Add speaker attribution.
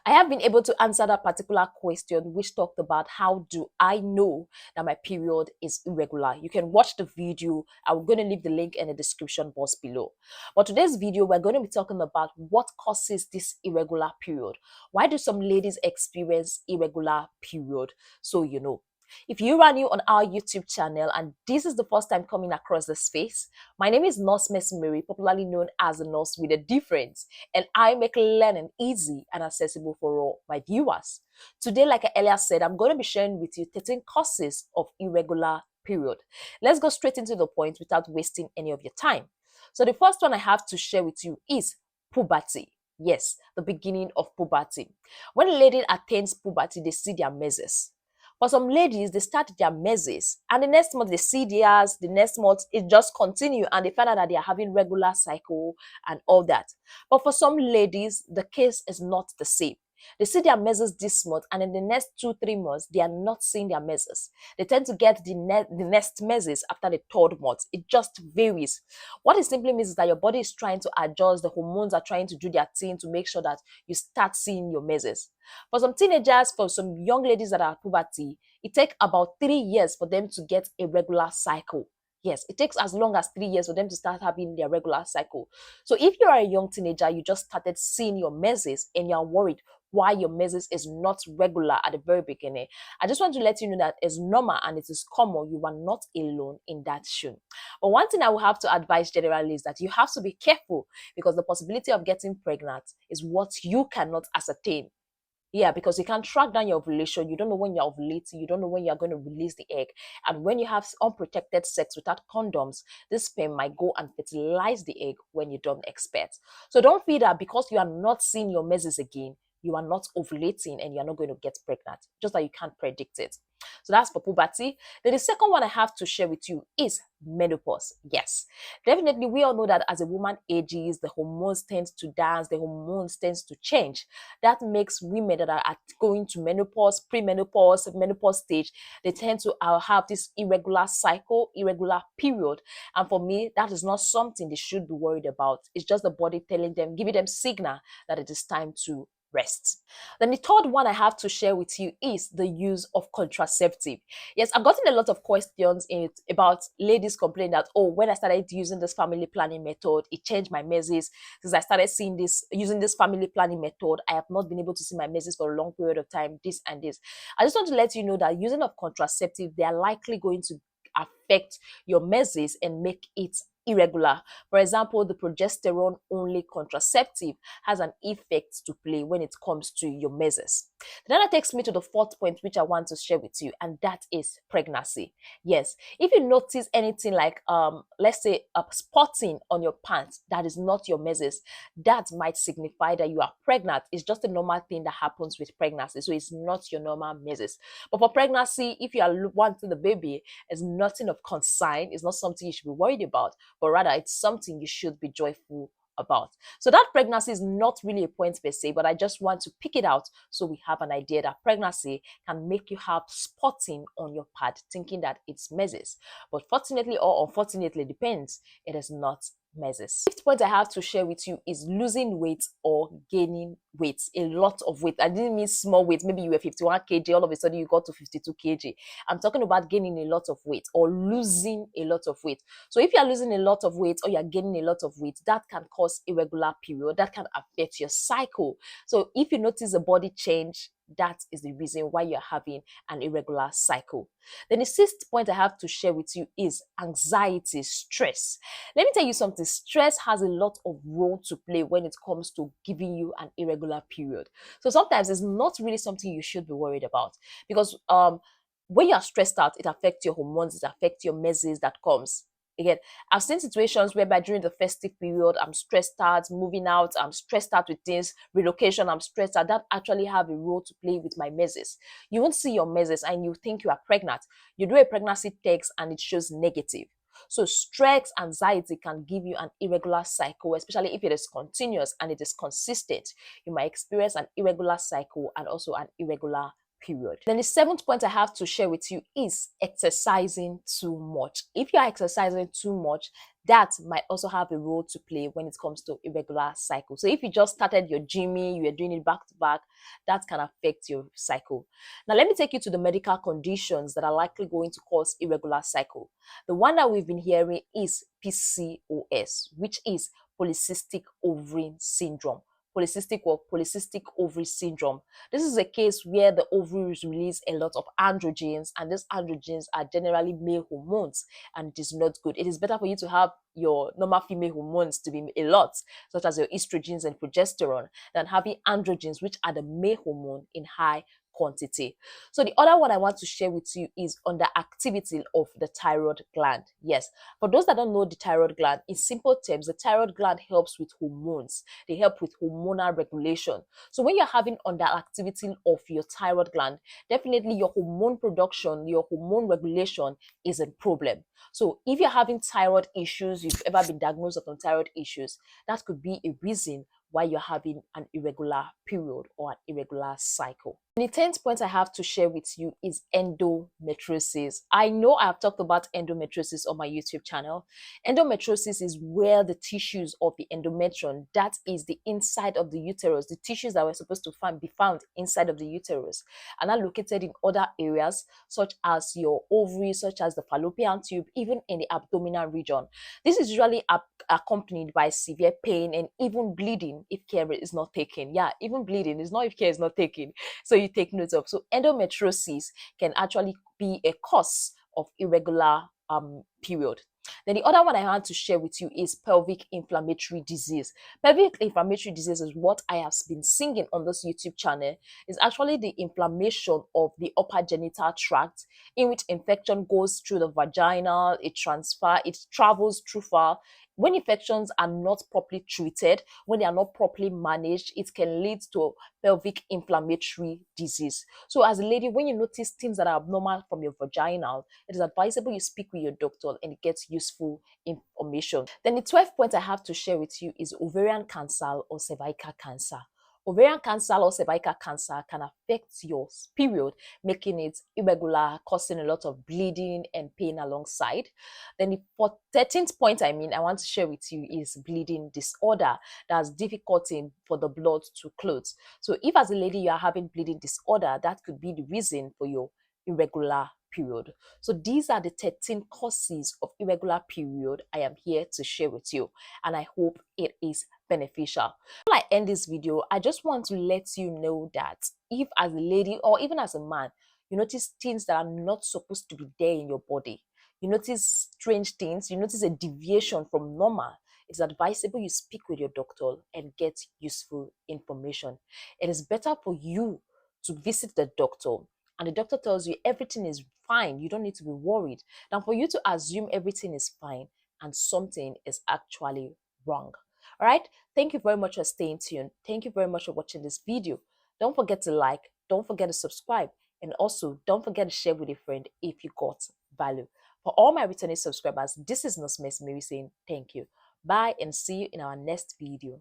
Speaker 1: I have been able to answer that particular question, which talked about how do I know that my period is irregular. You can watch the video. I'm going to leave the link in the description box below. But today's video, we're going to be talking about what causes this irregular period. Why do some ladies experience irregular period? So you know. If you are new on our YouTube channel and this is the first time coming across the space, my name is Nurse Miss Mary, popularly known as the Nurse with a Difference, and I make learning easy and accessible for all my viewers. Today, like I earlier said, I'm going to be sharing with you 13 causes of irregular period. Let's go straight into the point without wasting any of your time. So the first one I have to share with you is puberty. Yes, the beginning of puberty. When a lady attains puberty, they see their menses. For some ladies, they start their menses, and the next month they see theirs, the next month it just continue, and they find out that they are having regular cycle and all that. But for some ladies, the case is not the same. They see their menses this month, and in the next 2-3 months, they are not seeing their menses. They tend to get the next menses after the third month. It just varies. What it simply means is that your body is trying to adjust, the hormones are trying to do their thing to make sure that you start seeing your menses. For some teenagers, for some young ladies that are at puberty, it takes about 3 years for them to get a regular cycle. Yes, it takes as long as 3 years for them to start having their regular cycle. So if you're a young teenager, you just started seeing your menses and you're worried why your menses is not regular at the very beginning, I just want to let you know that it's normal and it is common. You are not alone in that shoe. But one thing I will have to advise generally is that you have to be careful, because the possibility of getting pregnant is what you cannot ascertain. Yeah, because you can't track down your ovulation. You don't know when you're ovulating. You don't know when you're going to release the egg. And when you have unprotected sex without condoms, this sperm might go and fertilize the egg when you don't expect. So don't feel that because you are not seeing your menses again, you are not ovulating and you're not going to get pregnant. Just that you can't predict it. So that's for puberty. Then the second one I have to share with you is menopause. Yes, definitely we all know that as a woman ages, the hormones tend to dance, the hormones tends to change. That makes women that are going to menopause, premenopause, menopause stage, they tend to have this irregular cycle, irregular period. And for me, that is not something they should be worried about. It's just the body telling them, giving them signal that it is time to rest. Then the third one I have to share with you is the use of contraceptive. Yes, I've gotten a lot of questions about ladies complaining that, oh, when I started using this family planning method, it changed my menses. Since I started seeing this, using this family planning method, I have not been able to see my menses for a long period of time, this and this. I just want to let you know that using of contraceptive, they are likely going to affect your menses and make it irregular. For example, the progesterone only contraceptive has an effect to play when it comes to your menses. Then that takes me to the fourth point, which I want to share with you, and that is pregnancy. Yes, if you notice anything like let's say a spotting on your pants that is not your menses, that might signify that you are pregnant. It's just a normal thing that happens with pregnancy, so it's not your normal menses. But for pregnancy, if you are wanting the baby, it's nothing of concern. It's not something you should be worried about, but rather it's something you should be joyful about. So that pregnancy is not really a point per se, but I just want to pick it out so we have an idea that pregnancy can make you have spotting on your pad, thinking that it's menses. But fortunately or unfortunately, depends, it is not menses. Fifth point I have to share with you is losing weight or gaining weight, a lot of weight. I didn't mean small weight. Maybe you were 51 kg, all of a sudden you got to 52 kg. I'm talking about gaining a lot of weight or losing a lot of weight. So if you are losing a lot of weight or you are gaining a lot of weight, that can cause irregular period. That can affect your cycle. So if you notice a body change, that is the reason why you're having an irregular cycle. Then the sixth point I have to share with you is anxiety, stress. Let me tell you something. Stress has a lot of role to play when it comes to giving you an irregular period. So sometimes it's not really something you should be worried about, because when you're stressed out, it affects your hormones, it affects your menses that comes. Again, I've seen situations whereby during the festive period, I'm stressed out, moving out, I'm stressed out with things, relocation, I'm stressed out. That actually have a role to play with my menses. You won't see your menses and you think you are pregnant. You do a pregnancy test and it shows negative. So stress, anxiety can give you an irregular cycle, especially if it is continuous and it is consistent. You might experience an irregular cycle and also an irregular period. Then the seventh point I have to share with you is exercising too much. If you are exercising too much, that might also have a role to play when it comes to irregular cycle. So if you just started your gymming, you are doing it back to back, that can affect your cycle. Now let me take you to the medical conditions that are likely going to cause irregular cycle. The one that we've been hearing is PCOS, which is polycystic ovary syndrome. Polycystic ovary syndrome. This is a case where the ovaries release a lot of androgens, and these androgens are generally male hormones, and it is not good. It is better for you to have your normal female hormones to be a lot, such as your estrogens and progesterone, than having androgens, which are the male hormone, in high quantity. So the other one I want to share with you is on the activity of the thyroid gland. Yes, for those that don't know the thyroid gland, in simple terms, the thyroid gland helps with hormones. They help with hormonal regulation. So when you're having underactivity of your thyroid gland, definitely your hormone production, your hormone regulation is a problem. So if you're having thyroid issues, you've ever been diagnosed with thyroid issues, that could be a reason why you're having an irregular period or an irregular cycle. And the 10th point I have to share with you is endometriosis. I know I've talked about endometriosis on my YouTube channel. Endometriosis is where the tissues of the endometrium, that is the inside of the uterus, the tissues that were supposed to be found inside of the uterus, are now located in other areas such as your ovaries, such as the fallopian tube, even in the abdominal region. This is usually accompanied by severe pain and even bleeding if care is not taken. Yeah, even bleeding is not if care is not taken. So you take note of. So endometriosis can actually be a cause of irregular period. Then the other one I want to share with you is pelvic inflammatory disease. Pelvic inflammatory disease is what I have been singing on this YouTube channel. It's actually the inflammation of the upper genital tract, in which infection goes through the vagina, it travels through far. When infections are not properly treated, when they are not properly managed, it can lead to pelvic inflammatory disease. So as a lady, when you notice things that are abnormal from your vagina, it is advisable you speak with your doctor and get useful information. Then the 12th point I have to share with you is ovarian cancer or cervical cancer. Ovarian cancer or cervical cancer can affect your period, making it irregular, causing a lot of bleeding and pain alongside. Then the 13th point I want to share with you is bleeding disorder. That's difficulty for the blood to clot. So if as a lady you are having bleeding disorder, that could be the reason for your irregular period. So these are the 13 causes of irregular period I am here to share with you, and I hope it is beneficial. Before I end this video, I just want to let you know that if as a lady or even as a man, you notice things that are not supposed to be there in your body, you notice strange things, you notice a deviation from normal, it's advisable you speak with your doctor and get useful information. It is better for you to visit the doctor and the doctor tells you everything is fine, you don't need to be worried, than for you to assume everything is fine and something is actually wrong. All right, thank you very much for staying tuned. Thank you very much for watching this video. Don't forget to like, don't forget to subscribe, and also don't forget to share with a friend if you got value. For all my returning subscribers, this is Nurse Miss Mary saying thank you. Bye and see you in our next video.